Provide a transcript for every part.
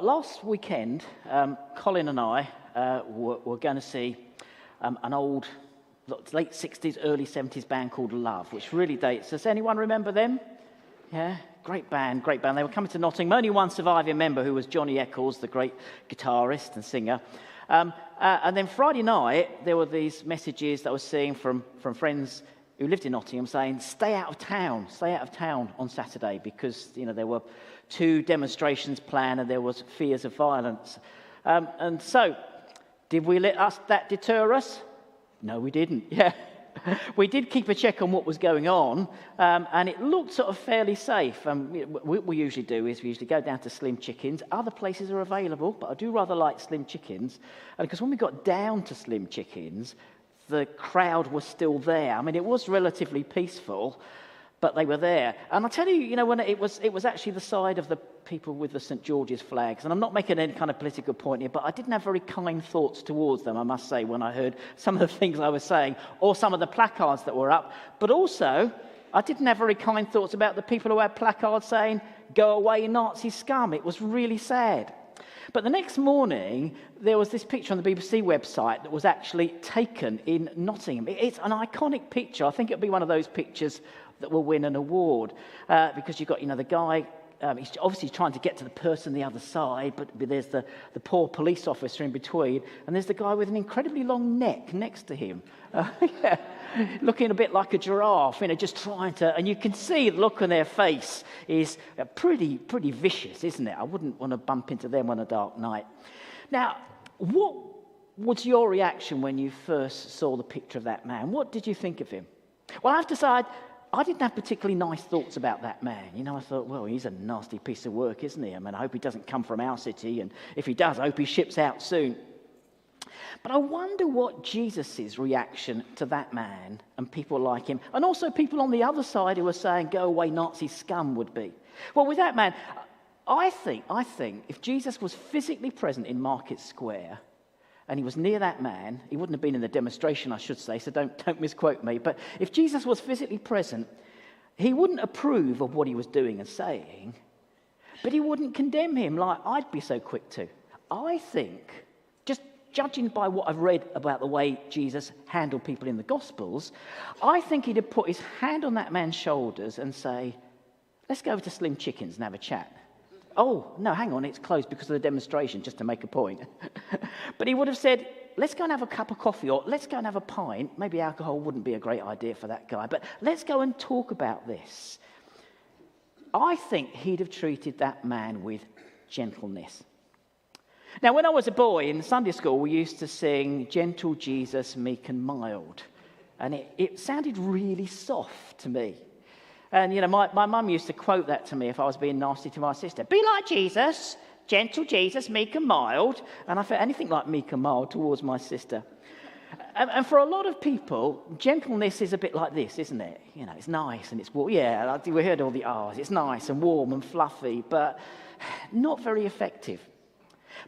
Well, last weekend, Colin and I were going to see an old, late 60s, early 70s band called Love, which really dates. Does anyone remember them? Yeah, great band, great band. They were coming to Nottingham. Only one surviving member, who was Johnny Eccles, the great guitarist and singer. And then Friday night, there were these messages that I was seeing from friends who lived in Nottingham saying, stay out of town on Saturday, because, there were 2 demonstrations planned and there was fears of violence. And so, did we let that deter us? No, we didn't. Yeah. We did keep a check on what was going on, and it looked sort of fairly safe. What we usually do is we usually go down to Slim Chickens. Other places are available, but I do rather like Slim Chickens, because when we got down to Slim Chickens, the crowd was still there. I mean, it was relatively peaceful, but they were there. And I'll tell you, when it was actually the side of the people with the St. George's flags. And I'm not making any kind of political point here, but I didn't have very kind thoughts towards them, I must say, when I heard some of the things I was saying, or some of the placards that were up. But also, I didn't have very kind thoughts about the people who had placards saying, "Go away, Nazi scum." It was really sad. But the next morning, there was this picture on the BBC website that was actually taken in Nottingham. It's an iconic picture. I think it'll be one of those pictures that will win an award, because you've got, the guy, he's obviously trying to get to the person on the other side, but there's the poor police officer in between, and there's the guy with an incredibly long neck next to him, looking a bit like a giraffe, just trying to, and you can see the look on their face is pretty vicious, isn't it? I wouldn't want to bump into them on a dark night. Now, what was your reaction when you first saw the picture of that man? What did you think of him? Well, I have to say, I didn't have particularly nice thoughts about that man. I thought, well, he's a nasty piece of work, isn't he? I mean, I hope he doesn't come from our city, and if he does, I hope he ships out soon. But I wonder what Jesus' reaction to that man and people like him, and also people on the other side who were saying, "Go away, Nazi scum," would be. Well, with that man, I think if Jesus was physically present in Market Square, and he was near that man, he wouldn't have been in the demonstration, I should say, so don't misquote me. But if Jesus was physically present, he wouldn't approve of what he was doing and saying, but he wouldn't condemn him like I'd be so quick to. I think, just judging by what I've read about the way Jesus handled people in the Gospels, I think he'd have put his hand on that man's shoulders and say, "Let's go over to Slim Chickens and have a chat." Oh, no, hang on, it's closed because of the demonstration, just to make a point. But he would have said, "Let's go and have a cup of coffee, or let's go and have a pint." Maybe alcohol wouldn't be a great idea for that guy, but let's go and talk about this. I think he'd have treated that man with gentleness. Now, when I was a boy in Sunday school, we used to sing "Gentle Jesus, Meek and Mild," and it sounded really soft to me. And, my mum used to quote that to me if I was being nasty to my sister. "Be like Jesus, gentle Jesus, meek and mild." And I felt anything like meek and mild towards my sister. And for a lot of people, gentleness is a bit like this, isn't it? It's nice and it's warm. Yeah, we heard all the R's. It's nice and warm and fluffy, but not very effective.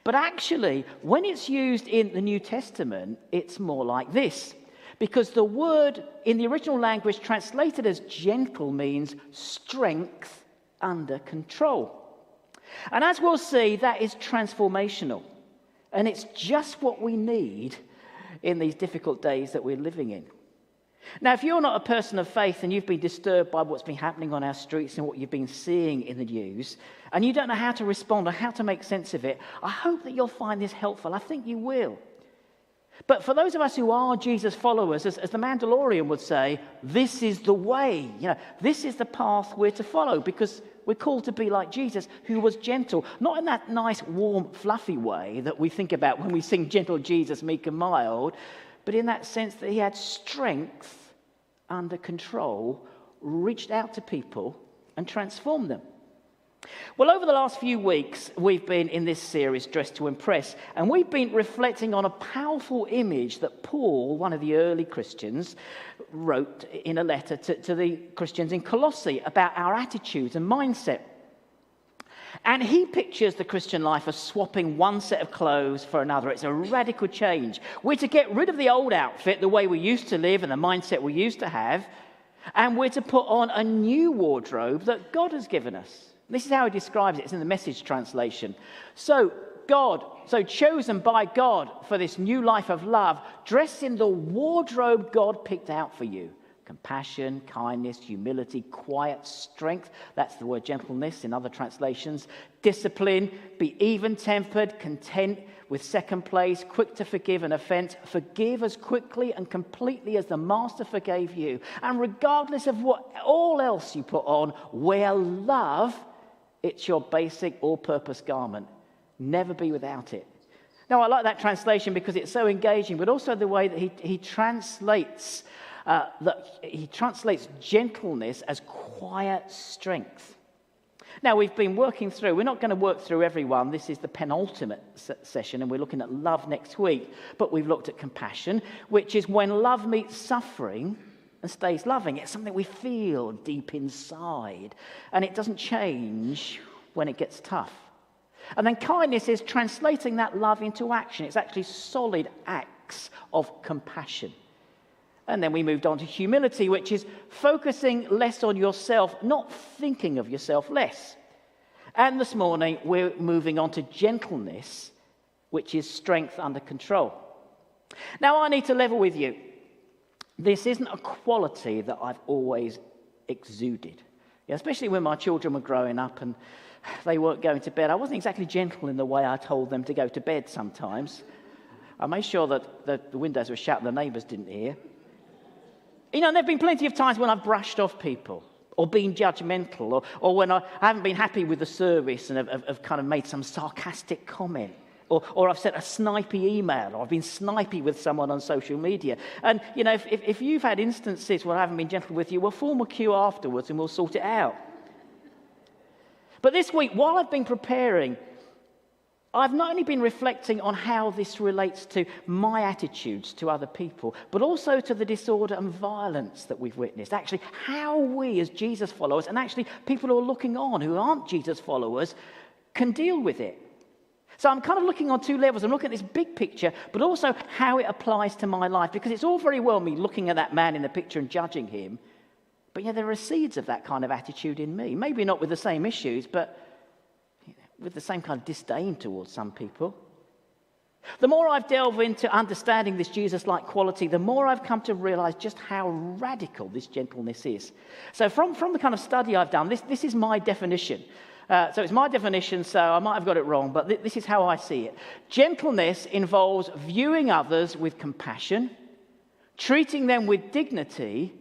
But actually, when it's used in the New Testament, it's more like this. Because the word in the original language translated as gentle means strength under control. And as we'll see, that is transformational. And it's just what we need in these difficult days that we're living in. Now, if you're not a person of faith and you've been disturbed by what's been happening on our streets and what you've been seeing in the news, and you don't know how to respond or how to make sense of it, I hope that you'll find this helpful. I think you will. But for those of us who are Jesus followers, as the Mandalorian would say, this is the way. This is the path we're to follow, because we're called to be like Jesus, who was gentle. Not in that nice, warm, fluffy way that we think about when we sing "Gentle Jesus, Meek and Mild," but in that sense that he had strength under control, reached out to people and transformed them. Well, over the last few weeks, we've been in this series, Dressed to Impress, and we've been reflecting on a powerful image that Paul, one of the early Christians, wrote in a letter to the Christians in Colossae about our attitudes and mindset. And he pictures the Christian life as swapping one set of clothes for another. It's a radical change. We're to get rid of the old outfit, the way we used to live and the mindset we used to have, and we're to put on a new wardrobe that God has given us. This is how he describes it. It's in the Message translation. So chosen by God for this new life of love, dressed in the wardrobe God picked out for you. Compassion, kindness, humility, quiet, strength. That's the word gentleness in other translations. Discipline, be even-tempered, content, with second place, quick to forgive an offense. Forgive as quickly and completely as the Master forgave you. And regardless of what all else you put on, wear love. It's your basic all-purpose garment. Never be without it. Now, I like that translation because it's so engaging, but also the way that he translates gentleness as quiet strength. Now, we've been working through, we're not going to work through every one. This is the penultimate session, and we're looking at love next week. But we've looked at compassion, which is when love meets suffering and stays loving. It's something we feel deep inside, and it doesn't change when it gets tough. And then kindness is translating that love into action. It's actually solid acts of compassion. And then we moved on to humility, which is focusing less on yourself, not thinking of yourself less. And this morning, we're moving on to gentleness, which is strength under control. Now, I need to level with you. This isn't a quality that I've always exuded. Especially when my children were growing up and they weren't going to bed. I wasn't exactly gentle in the way I told them to go to bed sometimes. I made sure that the windows were shut and the neighbours didn't hear. You know, there have been plenty of times when I've brushed off people or been judgmental or when I haven't been happy with the service and have kind of made some sarcastic comment or I've sent a snipey email or I've been snipey with someone on social media. And, you know, if you've had instances where I haven't been gentle with you, we'll form a queue afterwards and we'll sort it out. But this week, while I've been preparing, I've not only been reflecting on how this relates to my attitudes to other people, but also to the disorder and violence that we've witnessed. Actually, how we as Jesus followers, and actually people who are looking on who aren't Jesus followers, can deal with it. So I'm kind of looking on two levels. I'm looking at this big picture, but also how it applies to my life. Because it's all very well me looking at that man in the picture and judging him, but yeah, there are seeds of that kind of attitude in me. Maybe not with the same issues, but with the same kind of disdain towards some people. The more I've delved into understanding this Jesus-like quality, the more I've come to realize just how radical this gentleness is. So from the kind of study I've done, this is my definition. So it's my definition, so I might have got it wrong, but this is how I see it. Gentleness involves viewing others with compassion, treating them with dignity,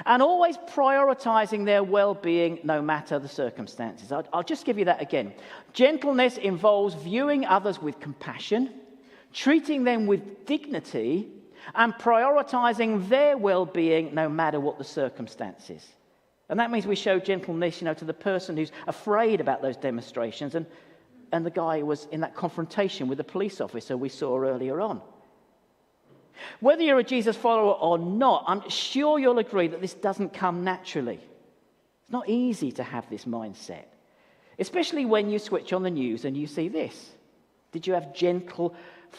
and always prioritizing their well-being no matter the circumstances. I'll just give you that again. Gentleness involves viewing others with compassion, treating them with dignity, and prioritizing their well-being no matter what the circumstances. And that means we show gentleness, to the person who's afraid about those demonstrations and the guy who was in that confrontation with the police officer we saw earlier on. Whether you're a Jesus follower or not, I'm sure you'll agree that this doesn't come naturally. It's not easy to have this mindset, especially when you switch on the news and you see this. Did you have gentle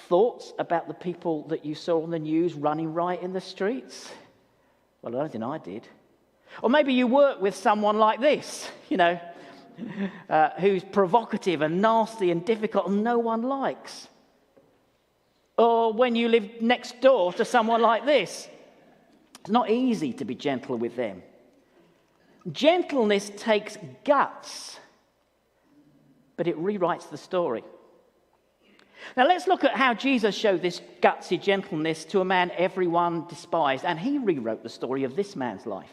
thoughts about the people that you saw on the news running riot in the streets? Well, I don't think I did. Or maybe you work with someone like this, who's provocative and nasty and difficult and no one likes. Or when you live next door to someone like this. It's not easy to be gentle with them. Gentleness takes guts, but it rewrites the story. Now let's look at how Jesus showed this gutsy gentleness to a man everyone despised, and he rewrote the story of this man's life.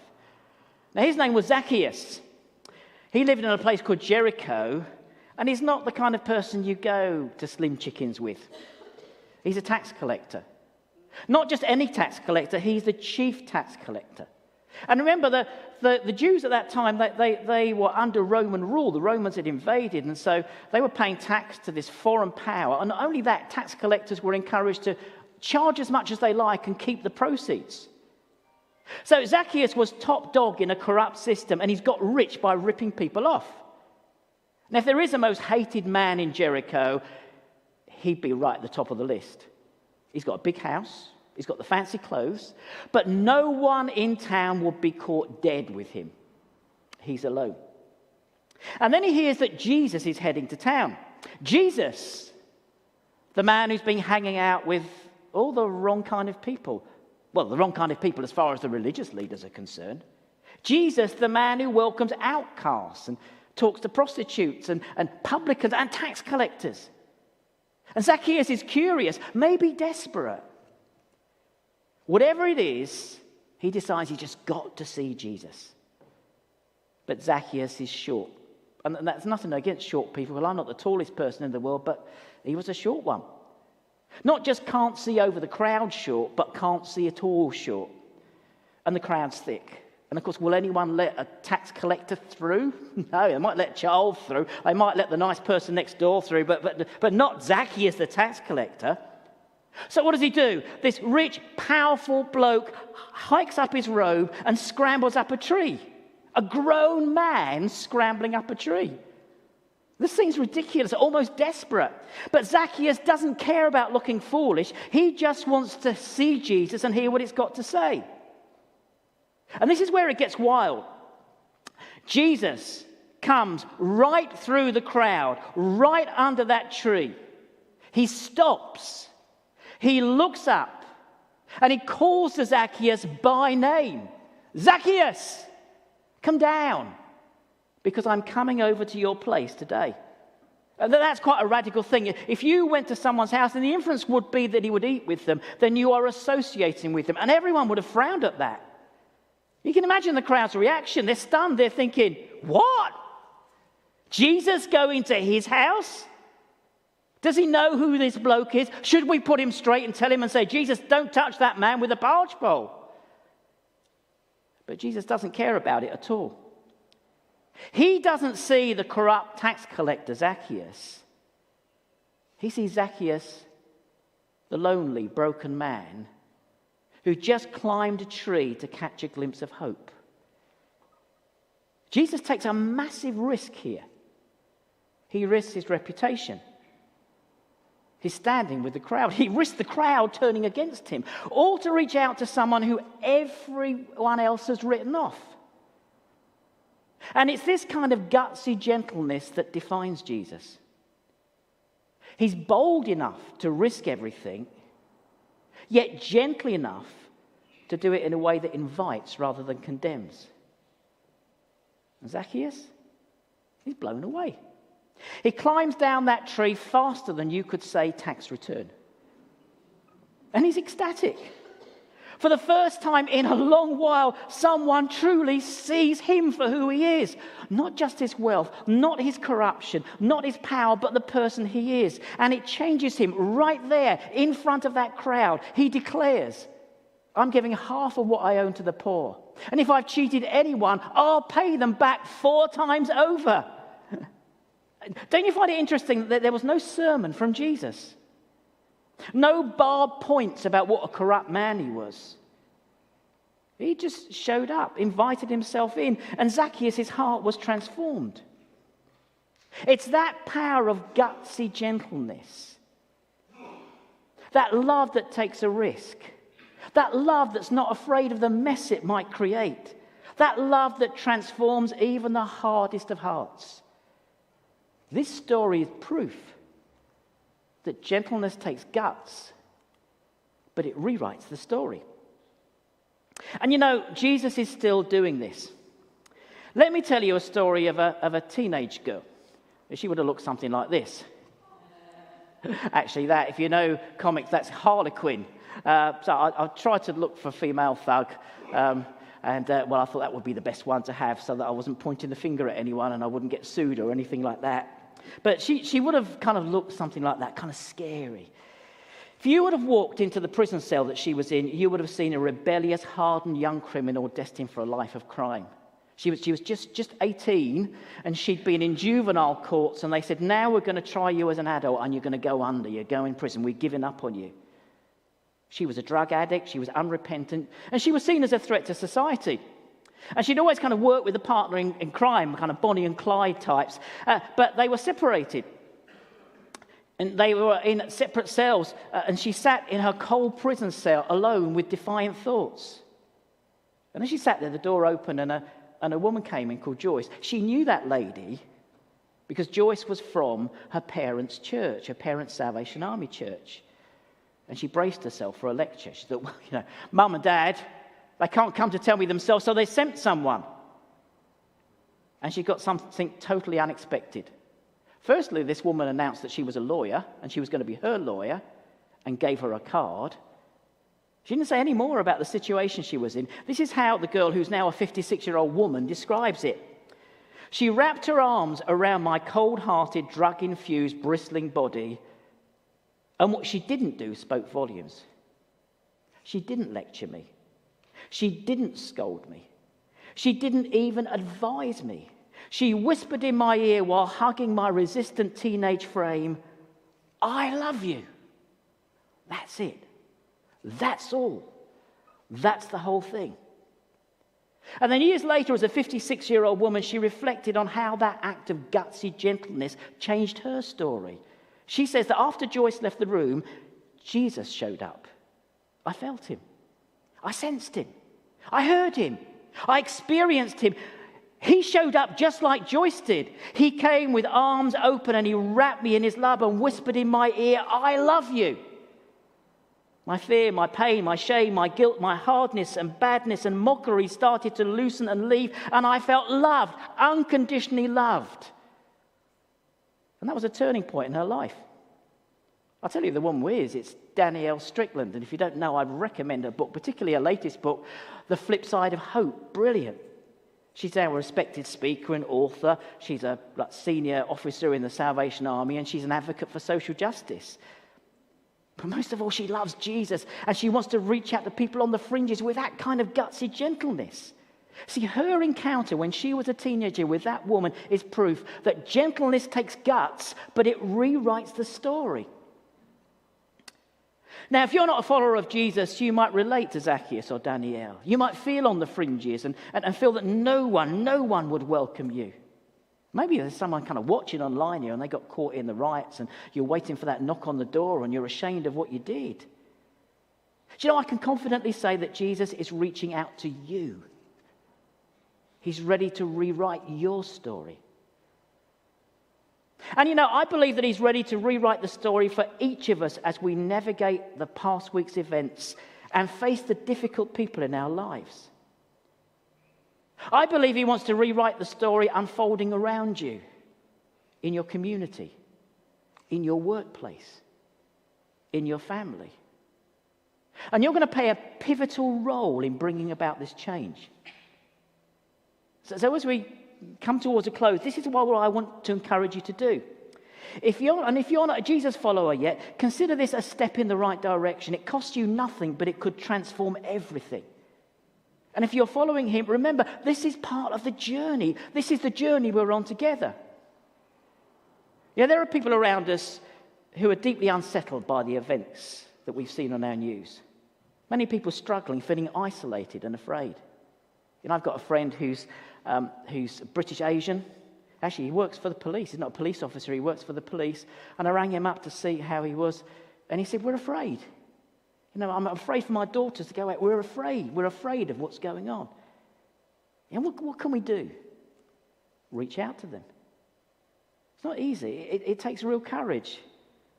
Now his name was Zacchaeus. He lived in a place called Jericho, and he's not the kind of person you go to Slim Chickens with. He's a tax collector. Not just any tax collector, he's the chief tax collector. And remember, the Jews at that time, they were under Roman rule. The Romans had invaded, and so they were paying tax to this foreign power. And not only that, tax collectors were encouraged to charge as much as they like and keep the proceeds. So Zacchaeus was top dog in a corrupt system, and he's got rich by ripping people off. Now, if there is a most hated man in Jericho, he'd be right at the top of the list. He's got a big house. He's got the fancy clothes. But no one in town would be caught dead with him. He's alone. And then he hears that Jesus is heading to town. Jesus, the man who's been hanging out with all the wrong kind of people. Well, the wrong kind of people as far as the religious leaders are concerned. Jesus, the man who welcomes outcasts and talks to prostitutes and publicans and tax collectors. And Zacchaeus is curious, maybe desperate. Whatever it is, he decides he just got to see Jesus. But Zacchaeus is short. And that's nothing against short people. Well, I'm not the tallest person in the world, but he was a short one. Not just can't see over the crowd short, but can't see at all short. And the crowd's thick. And of course, will anyone let a tax collector through? No, they might let Charles through. They might let the nice person next door through, but not Zacchaeus, the tax collector. So what does he do? This rich, powerful bloke hikes up his robe and scrambles up a tree. A grown man scrambling up a tree. This seems ridiculous, almost desperate. But Zacchaeus doesn't care about looking foolish. He just wants to see Jesus and hear what it's got to say. And this is where it gets wild. Jesus comes right through the crowd, right under that tree. He stops. He looks up and he calls to Zacchaeus by name. Zacchaeus, come down, because I'm coming over to your place today. And that's quite a radical thing. If you went to someone's house and the inference would be that he would eat with them, then you are associating with them. And everyone would have frowned at that. You can imagine the crowd's reaction. They're stunned. They're thinking, what? Jesus going to his house? Does he know who this bloke is? Should we put him straight and tell him and say, Jesus, don't touch that man with a barge pole? But Jesus doesn't care about it at all. He doesn't see the corrupt tax collector Zacchaeus. He sees Zacchaeus, the lonely, broken man who just climbed a tree to catch a glimpse of hope. Jesus takes a massive risk here. He risks his reputation. He's standing with the crowd. He risks the crowd turning against him, all to reach out to someone who everyone else has written off. And it's this kind of gutsy gentleness that defines Jesus. He's bold enough to risk everything, yet gentle enough to do it in a way that invites rather than condemns. And Zacchaeus, he's blown away. He climbs down that tree faster than you could say tax return. And he's ecstatic. For the first time in a long while, someone truly sees him for who he is. Not just his wealth, not his corruption, not his power, but the person he is. And it changes him right there in front of that crowd. He declares, I'm giving half of what I own to the poor. And if I've cheated anyone, I'll pay them back 4 times over. Don't you find it interesting that there was no sermon from Jesus? No barbed points about what a corrupt man he was. He just showed up, invited himself in, and Zacchaeus' heart was transformed. It's that power of gutsy gentleness, that love that takes a risk, that love that's not afraid of the mess it might create, that love that transforms even the hardest of hearts. This story is proof that gentleness takes guts, but it rewrites the story. And you know, Jesus is still doing this. Let me tell you a story of a teenage girl. She would have looked something like this. Actually, that, if you know comics, that's Harlequin. So I tried to look for female thug, and I thought that would be the best one to have so that I wasn't pointing the finger at anyone and I wouldn't get sued or anything like that. But she would have kind of looked something like that, kind of scary. If you would have walked into the prison cell that she was in, you would have seen a rebellious, hardened young criminal destined for a life of crime. She was just 18, and she'd been in juvenile courts, and they said, now we're going to try you as an adult, and you're going to go under, you're going in prison, we've given up on you. She was a drug addict, she was unrepentant, and she was seen as a threat to society. And she'd always kind of worked with a partner in crime, kind of Bonnie and Clyde types, but they were separated. And they were in separate cells, and she sat in her cold prison cell alone with defiant thoughts. And as she sat there, the door opened, and a woman came in called Joyce. She knew that lady because Joyce was from her parents' church, her parents' Salvation Army church. And she braced herself for a lecture. She thought, well, Mum and Dad, they can't come to tell me themselves, so they sent someone. And she got something totally unexpected. Firstly, this woman announced that she was a lawyer, and she was going to be her lawyer, and gave her a card. She didn't say any more about the situation she was in. This is how the girl, who's now a 56-year-old woman, describes it. She wrapped her arms around my cold-hearted, drug-infused, bristling body, and what she didn't do spoke volumes. She didn't lecture me. She didn't scold me. She didn't even advise me. She whispered in my ear while hugging my resistant teenage frame, "I love you." That's it. That's all. That's the whole thing. And then years later, as a 56-year-old woman, she reflected on how that act of gutsy gentleness changed her story. She says that after Joyce left the room, Jesus showed up. I felt him. I sensed him. I heard him. I experienced him. He showed up just like Joyce did. He came with arms open and he wrapped me in his love and whispered in my ear, "I love you." My fear, my pain, my shame, my guilt, my hardness and badness and mockery started to loosen and leave, and I felt loved, unconditionally loved. And that was a turning point in her life. I'll tell you the one is, it's Danielle Strickland. And if you don't know, I'd recommend her book, particularly her latest book, The Flip Side of Hope. Brilliant. She's now a respected speaker and author. She's a senior officer in the Salvation Army, and she's an advocate for social justice. But most of all, she loves Jesus, and she wants to reach out to people on the fringes with that kind of gutsy gentleness. See, her encounter when she was a teenager with that woman is proof that gentleness takes guts, but it rewrites the story. Now, if you're not a follower of Jesus, you might relate to Zacchaeus or Danielle. You might feel on the fringes and feel that no one would welcome you. Maybe there's someone kind of watching online here and they got caught in the riots and you're waiting for that knock on the door and you're ashamed of what you did. Do you know, I can confidently say that Jesus is reaching out to you. He's ready to rewrite your story. And I believe that he's ready to rewrite the story for each of us as we navigate the past week's events and face the difficult people in our lives. I believe he wants to rewrite the story unfolding around you, in your community, in your workplace, in your family. And you're going to play a pivotal role in bringing about this change. So as we come towards a close, this is what I want to encourage you to do. If you're not a Jesus follower yet, consider this a step in the right direction. It costs you nothing, but it could transform everything. And if you're following him, remember, this is part of the journey. This is the journey we're on together. There are people around us who are deeply unsettled by the events that we've seen on our news. Many people struggling, feeling isolated and afraid. I've got a friend who's British Asian. Actually, he works for the police. He's not a police officer. He works for the police. And I rang him up to see how he was. And he said, "We're afraid. I'm afraid for my daughters to go out. We're afraid. We're afraid of what's going on." And what can we do? Reach out to them. It's not easy. It takes real courage.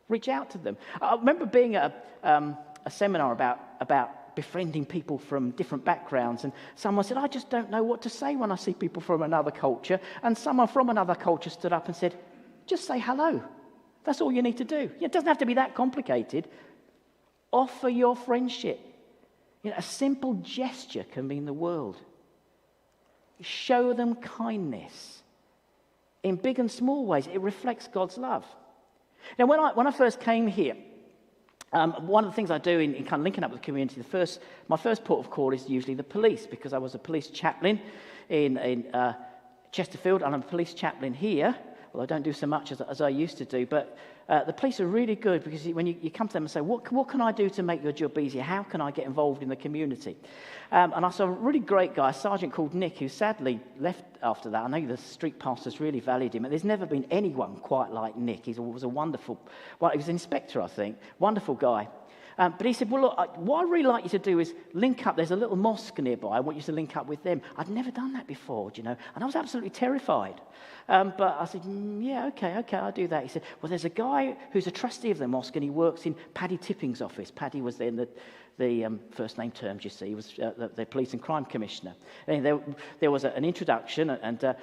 Reach out to them. I remember being at a seminar about befriending people from different backgrounds, and someone said, "I just don't know what to say when I see people from another culture." And someone from another culture stood up and said, "Just say hello. That's all you need to do. It doesn't have to be that complicated. Offer your friendship. A simple gesture can mean the world. Show them kindness. In big and small ways, it reflects God's love." Now, when I first came here, one of the things I do in kind of linking up with the community, my first port of call is usually the police, because I was a police chaplain in Chesterfield, and I'm a police chaplain here. Well, I don't do so much as I used to do, but the police are really good, because when you come to them and say, what can I do to make your job easier? How can I get involved in the community? And I saw a really great guy, a sergeant called Nick, who sadly left after that. I know the street pastors really valued him, and there's never been anyone quite like Nick. He was a wonderful, he was an inspector, I think, wonderful guy. But he said, well, look, what I'd really like you to do is link up. There's a little mosque nearby. I want you to link up with them. I'd never done that before, do you know? And I was absolutely terrified. But I said, yeah, okay, I'll do that. He said, well, there's a guy who's a trustee of the mosque, and he works in Paddy Tipping's office. Paddy was then the first name terms, you see. He was the police and crime commissioner. And there was an introduction, and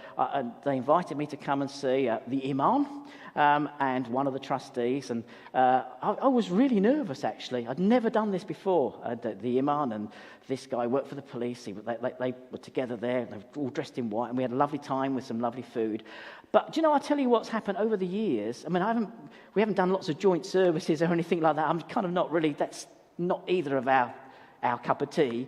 they invited me to come and see the imam and one of the trustees. And I was really nervous, actually. I'd never done this before. The imam and this guy worked for the police. They were together there. They were all dressed in white, and we had a lovely time with some lovely food. But do you know, I'll tell you what's happened over the years. I mean, we haven't done lots of joint services or anything like that. I'm kind of not really, that's not either of our cup of tea.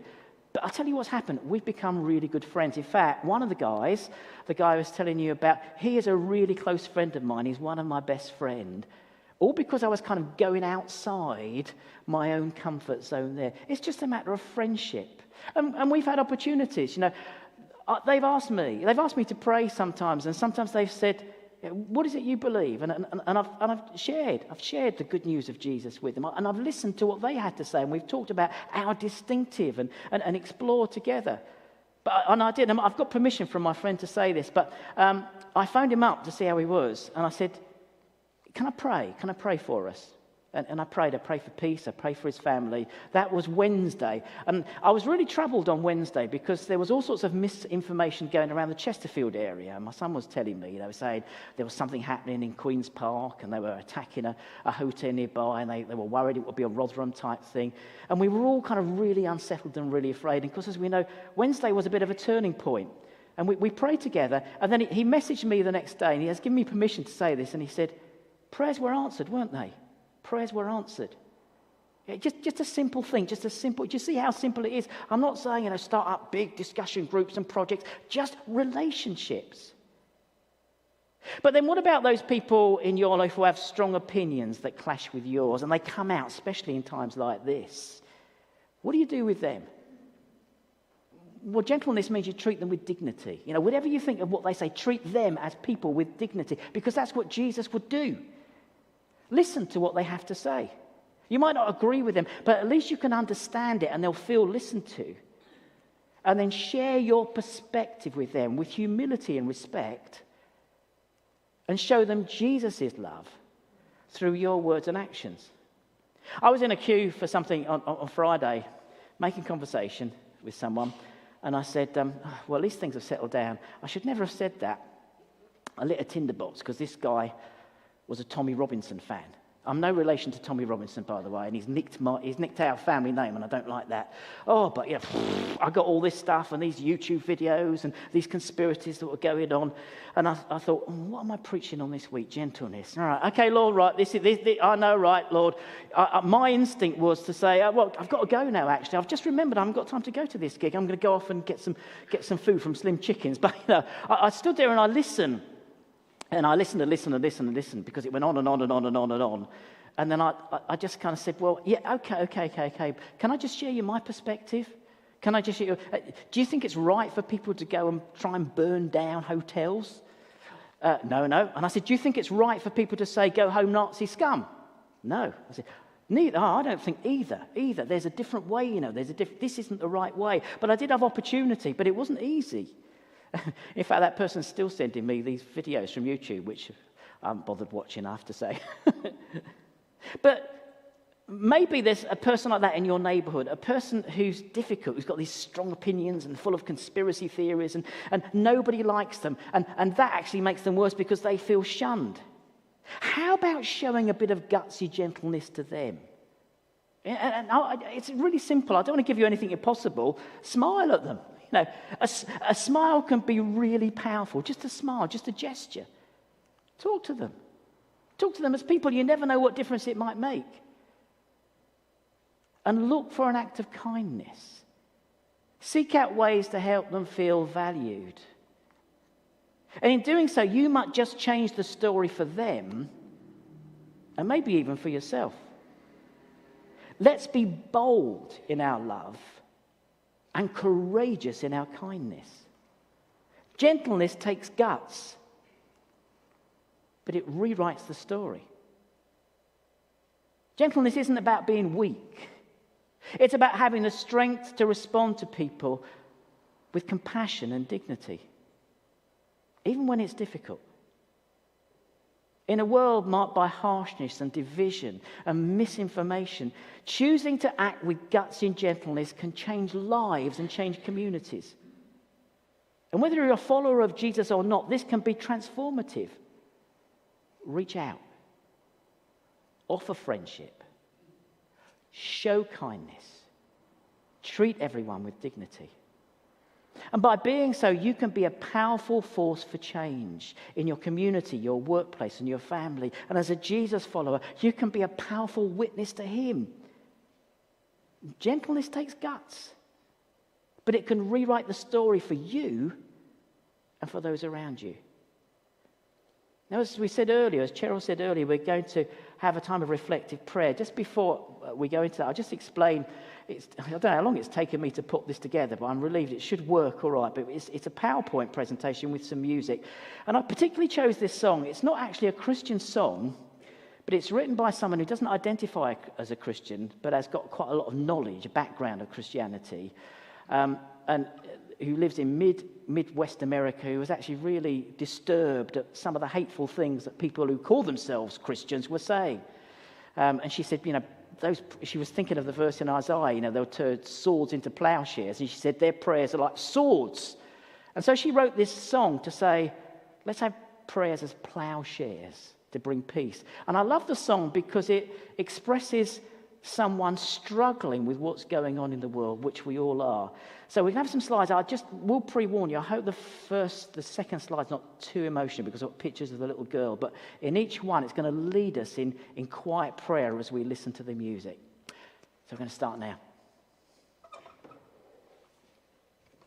But I'll tell you what's happened. We've become really good friends. In fact, one of the guys, the guy I was telling you about, he is a really close friend of mine. He's one of my best friends. All because I was kind of going outside my own comfort zone there. It's just a matter of friendship. And we've had opportunities, you know. They've asked me to pray sometimes, and sometimes they've said, what is it you believe? And I've shared the good news of Jesus with them, and I've listened to what they had to say, and we've talked about our distinctive and explored together. I've got permission from my friend to say this, but I phoned him up to see how he was, and I said, can I pray? Can I pray for us? And I prayed for peace, I prayed for his family. That was Wednesday. And I was really troubled on Wednesday because there was all sorts of misinformation going around the Chesterfield area. My son was telling me, they were saying there was something happening in Queen's Park, and they were attacking a hotel nearby, and they were worried it would be a Rotherham type thing. And we were all kind of really unsettled and really afraid. And of course, as we know, Wednesday was a bit of a turning point. And we prayed together, and then he messaged me the next day, and he has given me permission to say this, and he said, prayers were answered, weren't they? Prayers were answered. Yeah, just a simple thing, do you see how simple it is? I'm not saying, start up big discussion groups and projects, just relationships. But then what about those people in your life who have strong opinions that clash with yours, and they come out, especially in times like this? What do you do with them? Well, gentleness means you treat them with dignity. Whatever you think of what they say, treat them as people with dignity, because that's what Jesus would do. Listen to what they have to say. You might not agree with them, but at least you can understand it, and they'll feel listened to. And then share your perspective with them with humility and respect, and show them Jesus' love through your words and actions. I was in a queue for something on Friday, making conversation with someone, and I said, well, at least things have settled down. I should never have said that. I lit a tinderbox because this guy was a Tommy Robinson fan. I'm no relation to Tommy Robinson, by the way, and he's nicked our family name, and I don't like that. But I got all this stuff and these YouTube videos and these conspiracies that were going on, and I thought, what am I preaching on this week? Gentleness. All right, okay, Lord, right, this I know, right, Lord. My instinct was to say, well, I've got to go now, actually. I've just remembered I haven't got time to go to this gig. I'm going to go off and get some food from Slim Chickens. But, I stood there and I listened. And I listened because it went on and on and on and on and on. And then I just kind of said, well, yeah, okay. Can I just share you my perspective? Can I just share do you think it's right for people to go and try and burn down hotels? No. And I said, do you think it's right for people to say, go home Nazi scum? No. I said, neither. I don't think either. There's a different way, this isn't the right way. But I did have opportunity, but it wasn't easy. In fact, that person's still sending me these videos from YouTube, which I haven't bothered watching, I have to say. But maybe there's a person like that in your neighbourhood, a person who's difficult, who's got these strong opinions and full of conspiracy theories, and nobody likes them. And that actually makes them worse because they feel shunned. How about showing a bit of gutsy gentleness to them? And it's really simple. I don't want to give you anything impossible. Smile at them. A smile can be really powerful. Just a smile, just a gesture. Talk to them. Talk to them as people. You never know what difference it might make. And look for an act of kindness. Seek out ways to help them feel valued. And in doing so, you might just change the story for them, and maybe even for yourself. Let's be bold in our love and courageous in our kindness. Gentleness takes guts, but it rewrites the story. Gentleness isn't about being weak. It's about having the strength to respond to people with compassion and dignity, even when it's difficult. In a world marked by harshness and division and misinformation, choosing to act with guts in gentleness can change lives and change communities. And whether you're a follower of Jesus or not, this can be transformative. Reach out. Offer friendship. Show kindness. Treat everyone with dignity. And by being so, you can be a powerful force for change in your community, your workplace, and your family. And as a Jesus follower, you can be a powerful witness to him. Gentleness takes guts, but it can rewrite the story for you and for those around you. Now, as we said earlier, as Cheryl said earlier, we're going to have a time of reflective prayer. Just before we go into that, I'll just explain. I don't know how long it's taken me to put this together, but I'm relieved it should work all right. But it's a PowerPoint presentation with some music. And I particularly chose this song. It's not actually a Christian song, but it's written by someone who doesn't identify as a Christian, but has got quite a lot of knowledge, a background of Christianity, and who lives in Midwest America, who was actually really disturbed at some of the hateful things that people who call themselves Christians were saying. And she said, she was thinking of the verse in Isaiah, they'll turn swords into plowshares. And she said, their prayers are like swords. And so she wrote this song to say, let's have prayers as plowshares to bring peace. And I love the song because it expresses someone struggling with what's going on in the world, which we all are. So we can have some slides. I just will pre-warn you. I hope the second slide's not too emotional because I've got pictures of the little girl. But in each one, it's going to lead us in quiet prayer as we listen to the music. So we're going to start now.